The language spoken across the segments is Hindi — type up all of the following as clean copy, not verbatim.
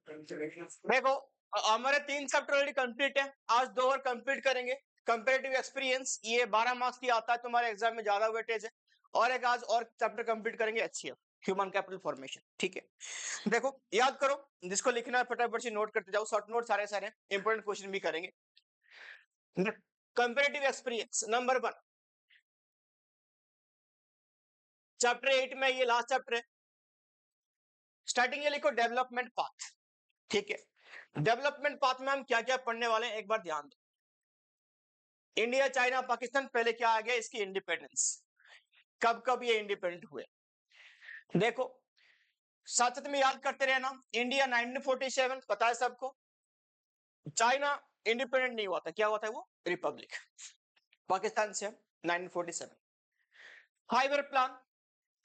देखो हमारे 3 चैप्टर ऑलरेडी कंप्लीट है, आज 2 और कंप्लीट करेंगे। कंपैरेटिव एक्सपीरियंस ये 12 मार्क्स की आता है, तुम्हारे एग्जाम में ज्यादा वेटेज है। और एक आज और चैप्टर कंप्लीट करेंगे एचसीएफ, ह्यूमन कैपिटल फॉर्मेशन। ठीक है, देखो याद करो, जिसको लिखना है फटाफट से नोट करते जाओ, शॉर्ट नोट सारे सारे इंपॉर्टेंट क्वेश्चन भी करेंगे। कंपैरेटिव एक्सपीरियंस नंबर 1, चैप्टर 8 में, ये लास्ट चैप्टर है। स्टार्टिंग ये लिखो डेवलपमेंट पाथ। ठीक है, डेवलपमेंट पाथ में हम क्या क्या पढ़ने वाले हैं एक बार ध्यान दो। इंडिया, चाइना, पाकिस्तान, पहले क्या आ गया, इसकी इंडिपेंडेंस, कब कब ये इंडिपेंडेंट हुए। देखो साथ साथ में याद करते रहना, इंडिया 1947 पता है सबको। चाइना इंडिपेंडेंट नहीं हुआ था, क्या हुआ था वो, रिपब्लिक। पाकिस्तान से 1947। 5 ईयर प्लान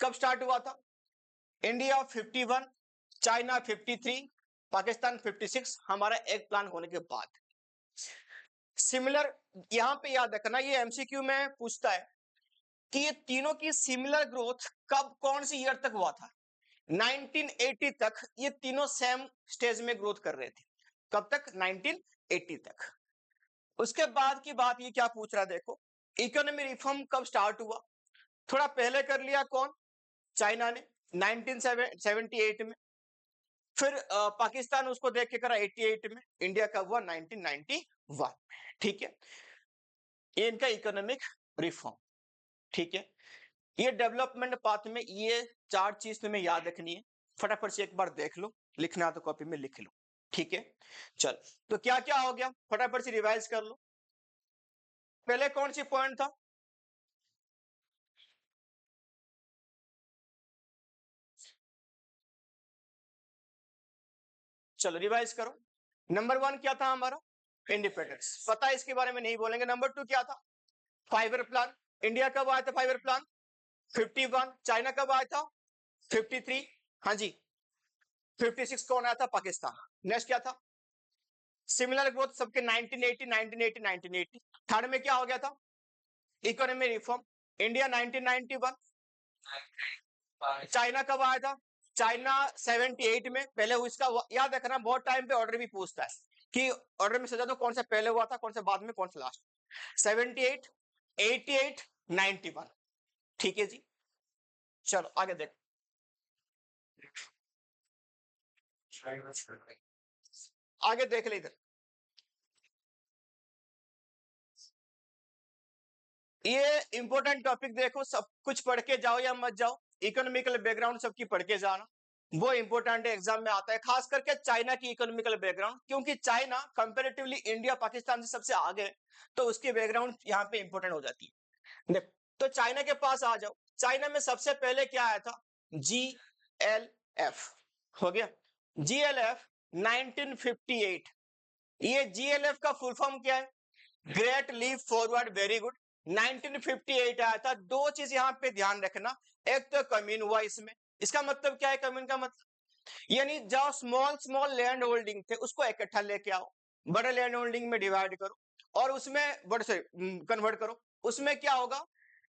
कब स्टार्ट हुआ था, इंडिया 51, चाइना 53, पाकिस्तान 56, हमारा एक प्लान होने के बाद। सिमिलर यहां पे याद रखना, ये एमसीक्यू में पूछता है कि ये तीनों की सिमिलर ग्रोथ कब, कौन सी ईयर तक हुआ था। 1980 तक ये तीनों सेम स्टेज में ग्रोथ कर रहे थे। कब तक, 1980 तक। उसके बाद की बात ये क्या पूछ रहा है, देखो इकोनॉमी रिफॉर्म कब स्टार्ट हुआ। थोड़ा पहले कर लिया कौन, चाइना ने 1978 में। फिर पाकिस्तान उसको देख के करा 88 में। इंडिया कब हुआ, 1991 में। ठीक है, ये इनका इकोनॉमिक रिफॉर्म। ठीक है, ये डेवलपमेंट पाथ में ये 4 चीज तुम्हें याद रखनी है। फटाफट से एक बार देख लो, लिखना तो कॉपी में लिख लो। ठीक है, चल तो क्या क्या हो गया, फटाफट से रिवाइज कर लो। पहले कौन सी पॉइंट था, चलो रिवाइज करो। नंबर 1 क्या था हमारा, इंडिपेंडेंस, पता है, इसके बारे में नहीं बोलेंगे। नंबर 2 क्या था, 5 ईयर प्लान। इंडिया कब आया था 5 ईयर प्लान, 51। चाइना कब आया था, 53। हाँ जी, 56 कौन आया था, पाकिस्तान। नेक्स्ट क्या था, सिमिलर ग्रोथ सबके 1980 1980 1980। थर्ड में क्या हो गया था, इकोनॉमी रिफॉर्म। इंडिया 1991। चाइना कब आया था, चाइना 78 में। पहले इसका याद रखना, बहुत टाइम पे ऑर्डर भी पूछता है कि ऑर्डर में सजा दो, कौन सा पहले हुआ था, कौन सा बाद में, कौन सा लास्ट। 78, 88, 91। ठीक है जी, चलो आगे देखो। आगे देख ले इधर, ये इंपॉर्टेंट टॉपिक देखो, सब कुछ पढ़ के जाओ या मत जाओ, इकोनॉमिकल बैकग्राउंड सबकी पढ़ के जाना, वो इंपॉर्टेंट एग्जाम में आता है। खास करके चाइना की इकोनॉमिकल बैकग्राउंड, क्योंकि चाइना कंपैरेटिवली इंडिया पाकिस्तान से सबसे आगे है, तो उसकी बैकग्राउंड यहाँ पे इंपॉर्टेंट हो जाती है। देखो तो चाइना के पास आ जाओ। चाइना में सबसे पहले क्या आया था, GLF हो गया, GLF 1958। ये GLF का फुल फॉर्म क्या है, great leap forward, very good. 1958 आया था। दो चीज यहां पे ध्यान रखना, एक तो कम्यून हुआ इसमें। इसका मतलब क्या है, कम्यून का मतलब यानी जो स्मॉल स्मॉल लैंड होल्डिंग थे उसको इकट्ठा लेके आओ, बड़े लैंड होल्डिंग में डिवाइड करो और उसमें बड़े से कन्वर्ट करो। उसमें क्या होगा,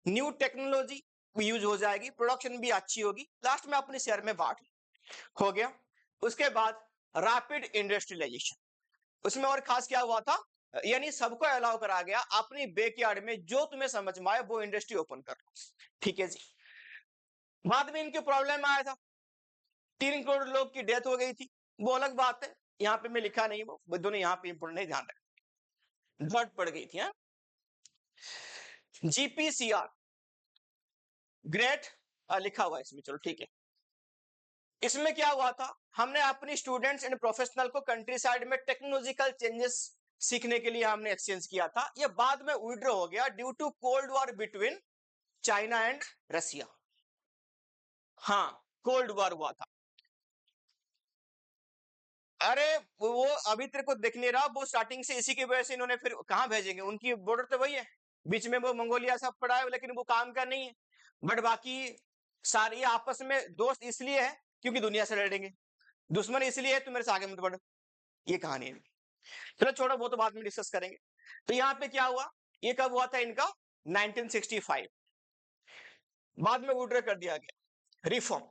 न्यू टेक्नोलॉजी यूज हो जाएगी, प्रोडक्शन भी अच्छी होगी, लास्ट में अपने शेयर में बांट हो गया। उसके बाद रैपिड इंडस्ट्रियलाइजेशन, उसमें और खास क्या हुआ था, यानी सबको अलाउ करा गया अपनी बैकयार्ड में जो तुम्हें समझ में आए वो इंडस्ट्री ओपन कर लो। ठीक है जी, बाद में इनकी प्रॉब्लम आया था, 3 करोड़ लोग की डेथ हो गई थी, वो अलग बात है, यहाँ पे मैं लिखा नहीं, वो दोनों यहाँ पे इंपोर्टेंट नहीं, ध्यान रखना, ड्रॉट पड़ गई थी। हाँ, GPCR ग्रेट लिखा हुआ है इसमें, चलो ठीक है। इसमें क्या हुआ था, हमने अपनी स्टूडेंट्स एंड प्रोफेशनल को कंट्री साइड में टेक्नोलॉजिकल चेंजेस सीखने के लिए हमने एक्सचेंज किया था। ये बाद में विड्रॉ हो गया due to cold war between China and Russia. हाँ, कोल्ड वॉर हुआ था। अरे वो अभी तेरे को दिख नहीं रहा, वो स्टार्टिंग से इसी की वजह से इन्होंने फिर कहां भेजेंगे, उनकी बॉर्डर तो वही है, बीच में वो मंगोलिया सब पड़ा है, लेकिन वो काम का नहीं है। बट बाकी सारी आपस में दोस्त इसलिए है क्योंकि दुनिया से लड़ेंगे, दुश्मन इसलिए है तो मेरे से आगे मत बढ़ो, ये कहानी है। चलो छोड़ो, वो तो बाद में डिस्कस करेंगे। तो यहाँ पे क्या हुआ, ये कब हुआ था इनका, 1965। बाद में विड्रॉ कर दिया गया। रिफॉर्म,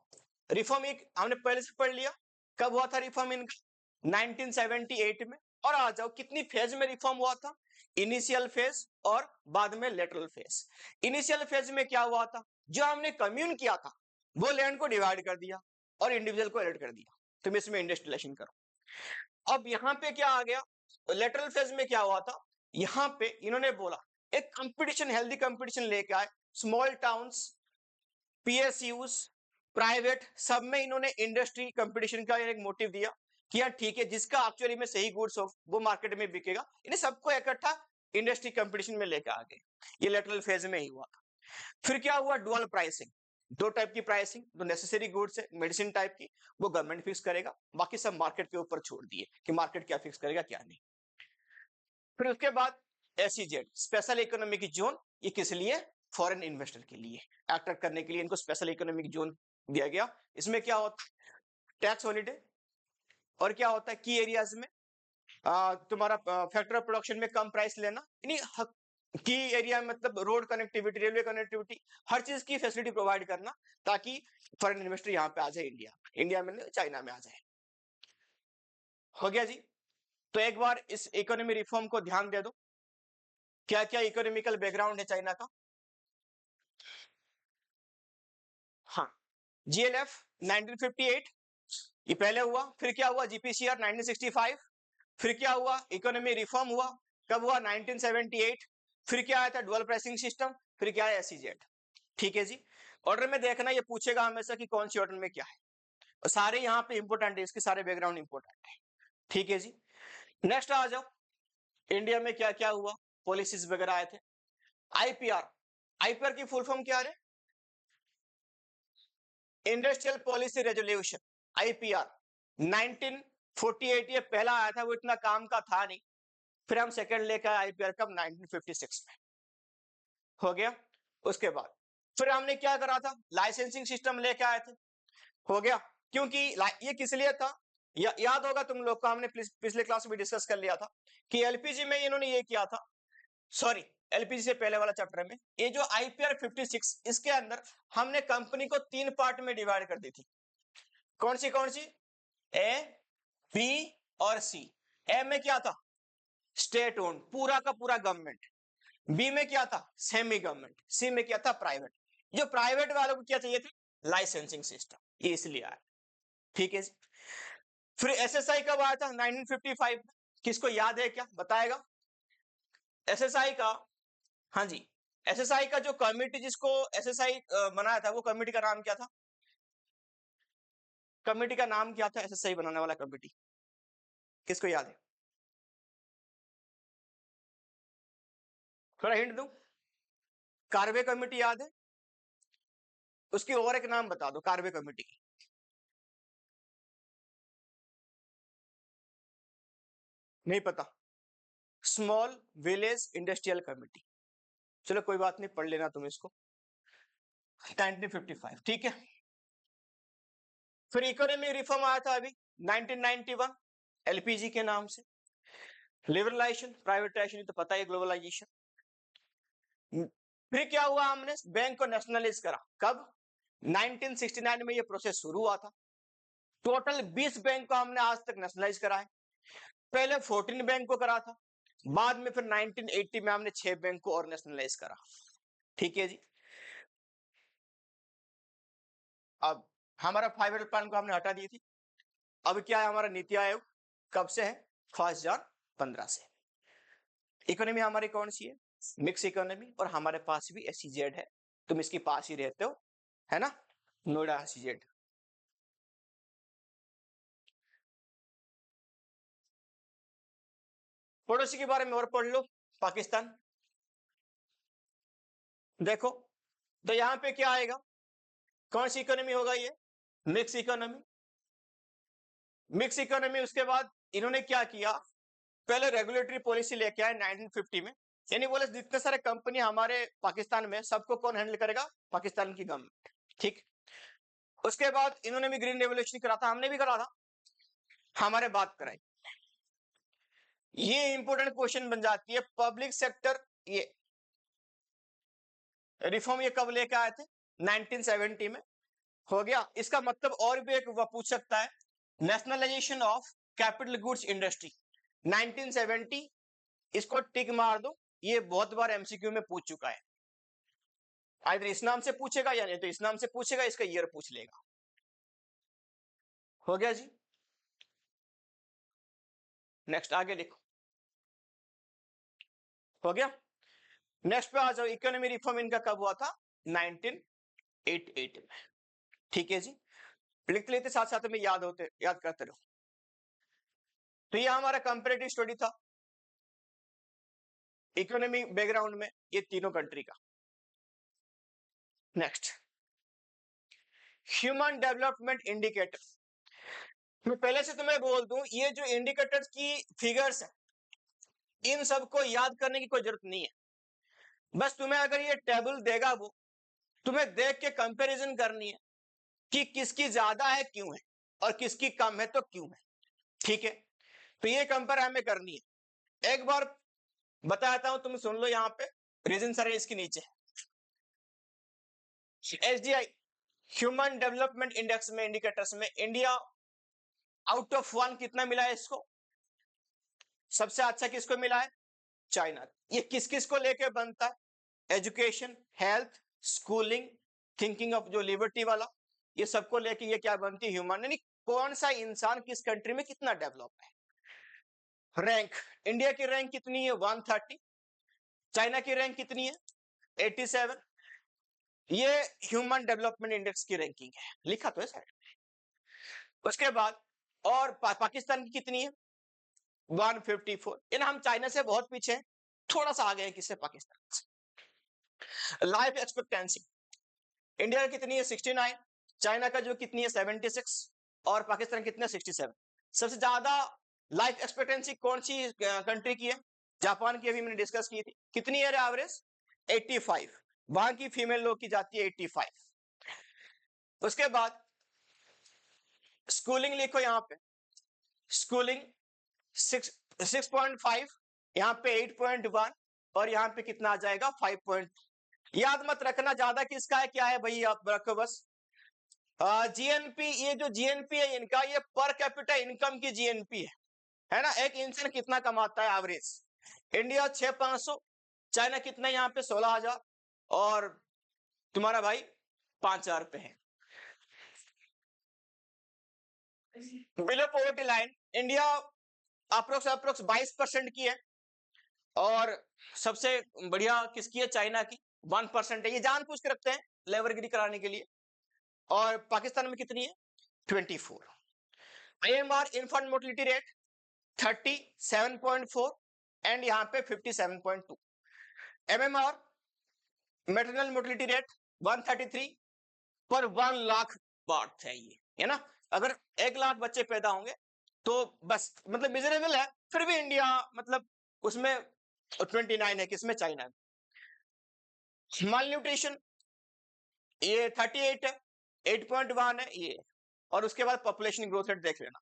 रिफॉर्म एक हमने पहले से पढ़ लिया, कब हुआ था रिफॉर्म इनका, 1978 में। और आ जाओ कितनी फेज में रिफॉर्म हुआ था, इनिशियल फेज और बाद में लेटरल फेज। इनिशियल फेज में क्या हुआ था, जो हमने कम्यून किया था वो लैंड को डिवाइड कर दिया और इंडिविजुअल को एडिट कर दिया, तुम इसमें इंडस्ट्रियलाइजेशन करो। अब यहां पे क्या आ गया, लेटरल फेज में क्या हुआ था, यहां पे इन्होंने बोला एक कंपटीशन, हेल्दी कंपटीशन लेके आए, स्मॉल टाउन्स, पीएसयूज, प्राइवेट, सब में इन्होंने इंडस्ट्री कंपटीशन का एक मोटिव दिया कि यार ठीक है, जिसका एक्चुअली में सही गुड्स हो वो मार्केट में बिकेगा, इन्हें सबको इकट्ठा इंडस्ट्री कंपटीशन में लेकर आ गए। ये लेटरल फेज में ही हुआ था। फिर क्या हुआ, डुअल प्राइसिंग, दो टाइप की प्राइसिंग, जो नेसेसरी गुड्स है मेडिसिन टाइप की वो गवर्नमेंट फिक्स करेगा, बाकी सब मार्केट के ऊपर छोड़ दिए कि मार्केट क्या फिक्स करेगा क्या नहीं। फिर उसके बाद एसईजेड, स्पेशल इकोनॉमिक जोन, ये किस लिए, फॉरेन इन्वेस्टर के लिए अट्रैक्ट करने के लिए इनको स्पेशल इकोनॉमिक जोन दिया गया। इसमें क्या होता है, टैक्स हॉलिडे, और क्या होता है की एरियाज में तुम्हारा फैक्टर ऑफ प्रोडक्शन में कम प्राइस लेना, यानी की एरिया मतलब रोड कनेक्टिविटी, रेलवे कनेक्टिविटी, हर चीज की फैसिलिटी प्रोवाइड करना ताकि फॉरेन इन्वेस्टर यहाँ पे आ जाए, इंडिया में चाइना में आ जाए। हो गया जी। तो एक बार इस इकोनॉमी रिफॉर्म को ध्यान दे दो, क्या क्या इकोनॉमिकल बैकग्राउंड है चाइना का। हाँ, जीएलएफ 1958 ये पहले हुआ, फिर क्या हुआ, जीपीसीआर 1965, फिर क्या हुआ, इकोनॉमी रिफॉर्म हुआ, कब हुआ, 1978, फिर क्या आया था, डुअल प्राइसिंग सिस्टम, फिर क्या है, एसईजेड। ठीक है जी। ऑर्डर में देखना, ये पूछेगा हमेशा कि कौन सी ऑर्डर में क्या है, और सारे यहाँ पे इंपोर्टेंट है, इसके सारे बैकग्राउंड इंपोर्टेंट है। ठीक है जी। नेक्स्ट आ जाओ, इंडिया में क्या क्या हुआ, पॉलिसीज वगैरह आए थे। आईपीआर, आईपीआर की फुल फॉर्म क्या है, इंडस्ट्रियल पॉलिसी रेजोल्यूशन, आईपीआर 1948 ये पहला आया था, वो इतना काम का था नहीं, फिर हम सेकंड लेकर आए आईपीआर कब, 1956 में। हो गया। उसके बाद फिर हमने क्या करा था, लाइसेंसिंग सिस्टम लेके आए थे। हो गया, क्योंकि ये किस लिए था, याद होगा तुम लोग को, हमने पिछले क्लास में डिस्कस कर लिया था कि एलपीजी में इन्होंने ये किया था, सॉरी एलपीजी से पहले वाला चैप्टर में, ये जो आईपीआर 56 इसके अंदर हमने कंपनी को 3 पार्ट में डिवाइड कर दी थी। कौन सी कौन सी, ए, बी और सी। ए में क्या था, स्टेट ओन, पूरा का पूरा गवर्नमेंट। बी में क्या था, सेमी गवर्नमेंट। सी में क्या था, प्राइवेट। जो प्राइवेट वालों को क्या चाहिए थी, लाइसेंसिंग सिस्टम, ये इसलिए आया। ठीक है जी। फिर एसएसआई कब आया था, 1955 में। किसको याद है, क्या बताएगा एसएसआई का। हाँ जी, एसएसआई का जो कमिटी जिसको एसएसआई बनाया था, वो कमिटी का नाम क्या था, कमिटी का नाम क्या था, एसएसआई बनाने वाला कमिटी, किसको याद है, थोड़ा हिंट दूं, कार्वे कमेटी याद है, उसकी और एक नाम बता दो कार्वे कमेटी की। नहीं पता, स्मॉल विलेज इंडस्ट्रियल कमेटी। चलो कोई बात नहीं, पढ़ लेना तुम इसको, 1955। ठीक है। फिर इकोनॉमिक रिफॉर्म आया था अभी 1991, एलपीजी के नाम से। लिबरलाइजेशन, प्राइवेटाइजेशन तो पता है, ग्लोबलाइजेशन। फिर क्या हुआ, हमने बैंक को नेशनलाइज करा, कब, 1969 में ये प्रोसेस शुरू हुआ था। टोटल 20 बैंक को हमने आज तक नेशनलाइज करा है। पहले 14 बैंक को करा था, बाद में फिर 1980 में हमने 6 बैंक को और नेशनलाइज करा। ठीक है जी। अब हमारा 5 ईयर प्लान को हमने हटा दी थी, अब क्या है, हमारा नीति आयोग कब से है, 1 jan 15 से। इकोनॉमी हमारी कौन सी है, मिक्स इकोनॉमी, और हमारे पास भी एसईजेड है, तुम इसके पास ही रहते हो, है ना, नोएडा एसईजेड। पड़ोसी के बारे में और पढ़ लो, पाकिस्तान। देखो तो यहां पे क्या आएगा, कौन सी इकोनॉमी होगा ये, मिक्स इकोनॉमी। मिक्स इकोनॉमी, उसके बाद इन्होंने क्या किया, पहले रेगुलेटरी पॉलिसी लेके आए 1950 में, यानी बोले जितने सारे कंपनी हमारे पाकिस्तान में, सबको कौन हैंडल करेगा, पाकिस्तान की गवर्नमेंट। ठीक। उसके बाद इन्होंने भी ग्रीन रेवोल्यूशन करा था, हमने भी करा था, हमारे बात कराई। ये इंपॉर्टेंट क्वेश्चन बन जाती है, पब्लिक सेक्टर ये रिफॉर्म ये कब लेके आए थे, 1970 में। हो गया। इसका मतलब और भी एक पूछ सकता है, nationalisation of capital goods industry 1970, इसको टिक मार दो, ये बहुत बार एमसीक्यू में पूछ चुका है, आइदर इस नाम से पूछेगा या नहीं तो इस नाम से पूछेगा, इसका ईयर पूछ लेगा। हो गया जी। नेक्स्ट आगे लिखो। हो गया। नेक्स्ट पे आ जाओ, इकोनॉमी रिफॉर्म इनका कब हुआ था? 1988 में। ठीक है जी, लिखते लेते साथ साथ में याद करते रहो। तो ये हमारा कंपैरेटिव स्टडी था इकोनॉमी बैकग्राउंड में ये तीनों कंट्री का। Next, human development indicator. मैं पहले से तुम्हें बोल दूं, ये जो इंडिकेटर्स की फिगर्स है, इन सबको याद करने की कोई जरूरत नहीं है। बस तुम्हें अगर ये टेबल देगा, वो तुम्हें देख के कंपैरिजन करनी है कि किसकी ज्यादा है क्यों है, और किसकी कम है तो क्यों है। ठीक है, तो ये कंपेयर हमें करनी है। एक बार बताता हूं, तुम सुन लो, यहां पे रीजन सारे इसके नीचे। एसडीआई ह्यूमन डेवलपमेंट इंडेक्स में, इंडिकेटर्स में इंडिया आउट ऑफ 1 कितना मिला है इसको? सबसे अच्छा किसको मिला है? चाइना। ये किस किस को लेके बनता है? Education, health, schooling, thinking of जो लिबर्टी वाला, ये सबको लेके ये क्या बनती है? ह्यूमन, यानी कौन सा इंसान किस कंट्री में कितना डेवलप है। रैंक, इंडिया की रैंक कितनी है? 130। चाइना की रैंक कितनी है? 87। ये ह्यूमन डेवलपमेंट इंडेक्स की रैंकिंग है, लिखा तो है साइड में। उसके बाद और पाकिस्तान की कितनी है? 154। यानी हम चाइना से बहुत पीछे हैं, थोड़ा सा आगे हैं किससे? पाकिस्तान से। लाइफ एक्सपेक्टेंसी इंडिया की कितनी है? 69। चाइना का जो कितनी है? 76। और पाकिस्तान कितने? 67। सबसे ज्यादा लाइफ एक्सपेक्टेंसी कौन सी कंट्री की है? जापान की, अभी मैंने डिस्कस की थी। कितनी है एवरेज? 85। वहां की फीमेल लोग की जाती है 85। उसके बाद स्कूलिंग लिखो यहां पे, स्कूलिंग 6.5, यहां पे 8.1, और यहां पे कितना आ जाएगा? 5. याद मत रखना ज्यादा किसका है क्या है भाई, आप रखो बस। जीएनपी, ये जो जीएनपी है इनका, ये पर कैपिटा इनकम की जीएनपी है ना? एक इंसान कितना कमाता है एवरेज? इंडिया 6,500, चाइना कितना यहाँ पे? 16,000, और तुम्हारा भाई 5,000 पे है। Below poverty line India approx 22% की है, और सबसे बढ़िया किसकी है? चाइना की 1% है। ये जान पूछ के रखते हैं लेवरगिरी कराने के लिए। और पाकिस्तान में कितनी है? 24। IMR infant mortality rate 37.4, and यहाँ पे 57.2। एमएमआर मैटरनल मोर्टेलिटी रेट 133 पर 1 लाख बर्थ है ये, है ना? अगर 1 लाख बच्चे पैदा होंगे तो बस, मतलब मिजरेबल है। फिर भी इंडिया मतलब उसमें 29 है, किसमें? चाइना में। माल न्यूट्रिशन ये 38 है, 8.1 है ये। और उसके बाद पॉपुलेशन ग्रोथ रेट देख लेना।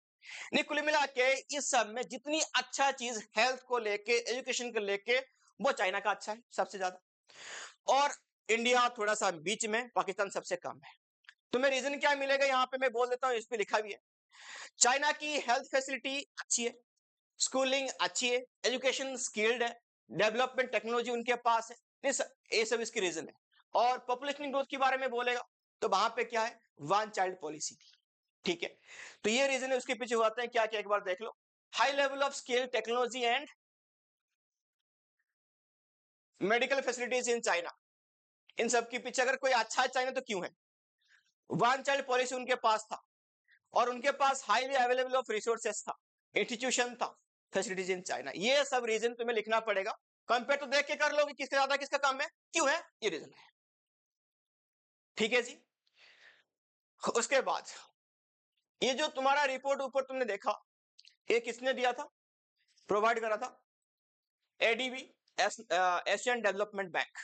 नहीं, कुल मिला के इस सब में जितनी अच्छा चीज हेल्थ को लेके, एजुकेशन को लेके, वो चाइना का अच्छा है सबसे ज्यादा, और इंडिया थोड़ा सा बीच में, पाकिस्तान सबसे कम है। तुम्हें रीजन क्या मिलेगा यहाँ पे मैं बोल देता हूँ, इस पे लिखा भी है। चाइना की हेल्थ फैसिलिटी अच्छी है, स्कूलिंग अच्छी है, एजुकेशन स्किल्ड है, डेवलपमेंट टेक्नोलॉजी उनके पास है, ये सब इसकी रीजन है। और पॉपुलेशन ग्रोथ के बारे में बोलेगा तो वहां पे क्या है? 1 चाइल्ड पॉलिसी। ठीक है, तो ये रीजन है। उसके पीछे होता है क्या क्या, एक बार देख लो। High level of skill, technology and medical facilities in China. इन सब के पीछे अगर कोई अच्छा है चाइना तो क्यों है? 1 चाइल्ड पॉलिसी उनके पास था, और उनके पास हाईली अवेलेबल ऑफ रिसोर्सेस था, इंस्टीट्यूशन था, फैसिलिटीज इन चाइना। ये सब रीजन तुम्हें लिखना पड़ेगा। कंपेयर तो देख के कर लो कि किसका ज्यादा किसका कम है, क्यों है, ये रीजन है। ठीक है जी। उसके बाद ये जो तुम्हारा रिपोर्ट ऊपर तुमने देखा, ये किसने दिया था, प्रोवाइड करा था? ADB, Asian development bank.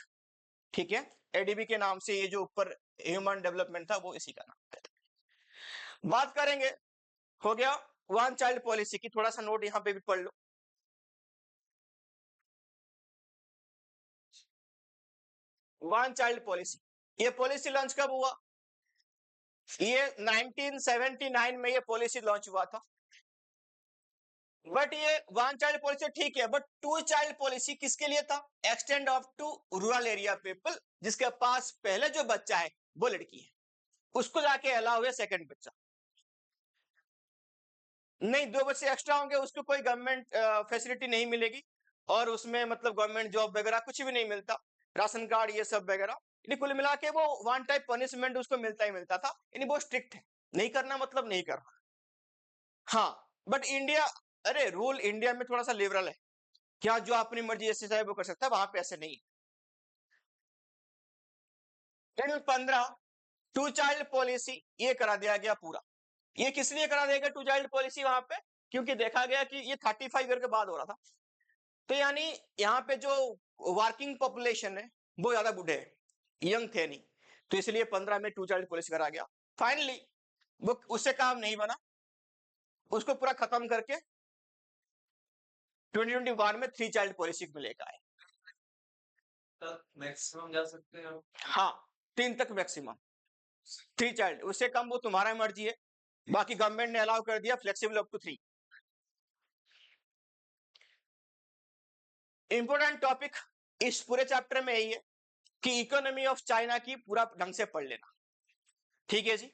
ठीक है, एडीबी के नाम से ये जो ऊपर ह्यूमन डेवलपमेंट था वो इसी का नाम। बात करेंगे, हो गया 1 चाइल्ड पॉलिसी की, थोड़ा सा नोट यहां पे भी पढ़ लो। 1 चाइल्ड पॉलिसी, ये पॉलिसी लॉन्च कब हुआ? ये 1979 में ये पॉलिसी लॉन्च हुआ था। बट ये वन चाइल्ड पॉलिसी ठीक है, बट टू चाइल्ड पॉलिसी किसके लिए था? Extend of to rural area people, जिसके पास पहले जो बच्चा है वो लड़की है, उसको जाके अलाउ है सेकंड बच्चा। नहीं, 2 बच्चे एक्स्ट्रा होंगे, उसको कोई गवर्नमेंट फैसिलिटी नहीं मिलेगी, और उसमें मतलब गवर्नमेंट जॉब वगैरह कुछ भी नहीं मिलता, राशन कार्ड ये सब वगैरह। यानी कुल मिला के वो वन टाइप पनिशमेंट उसको मिलता ही मिलता था, यानी वो स्ट्रिक्ट है, नहीं करना मतलब नहीं करना। हाँ, बट इंडिया, अरे रूल इंडिया में थोड़ा सा लिबरल है, क्या जो अपनी मर्जी जैसे चाहे वो कर सकता है, वहां पे ऐसे नहीं है। टिल 15 टू चाइल्ड पॉलिसी ये करा दिया गया पूरा। ये किस लिए करा दिया गया टू चाइल्ड पॉलिसी वहां पे? क्योंकि देखा गया कि ये 35 ईयर के बाद हो रहा था, तो यानी यहाँ पे जो वर्किंग पॉपुलेशन है वो ज्यादा बूढ़े है, यंग थे नहीं, तो इसलिए 15 में टू चाइल्ड पॉलिसी करा गया। फाइनली वो उससे काम नहीं बना, उसको पूरा खत्म करके 2021 में 3 चाइल्ड पॉलिसी में लेकर आए। मैक्सिमम जा सकते हैं आप? हाँ, 3 तक मैक्सिमम, 3 चाइल्ड, उससे कम वो तुम्हारा मर्जी है, बाकी गवर्नमेंट ने अलाउ कर दिया flexible up to 3। Important topic इस पूरे चैप्टर में यही है कि इकोनॉमी ऑफ चाइना की पूरा ढंग से पढ़ लेना, ठीक है जी।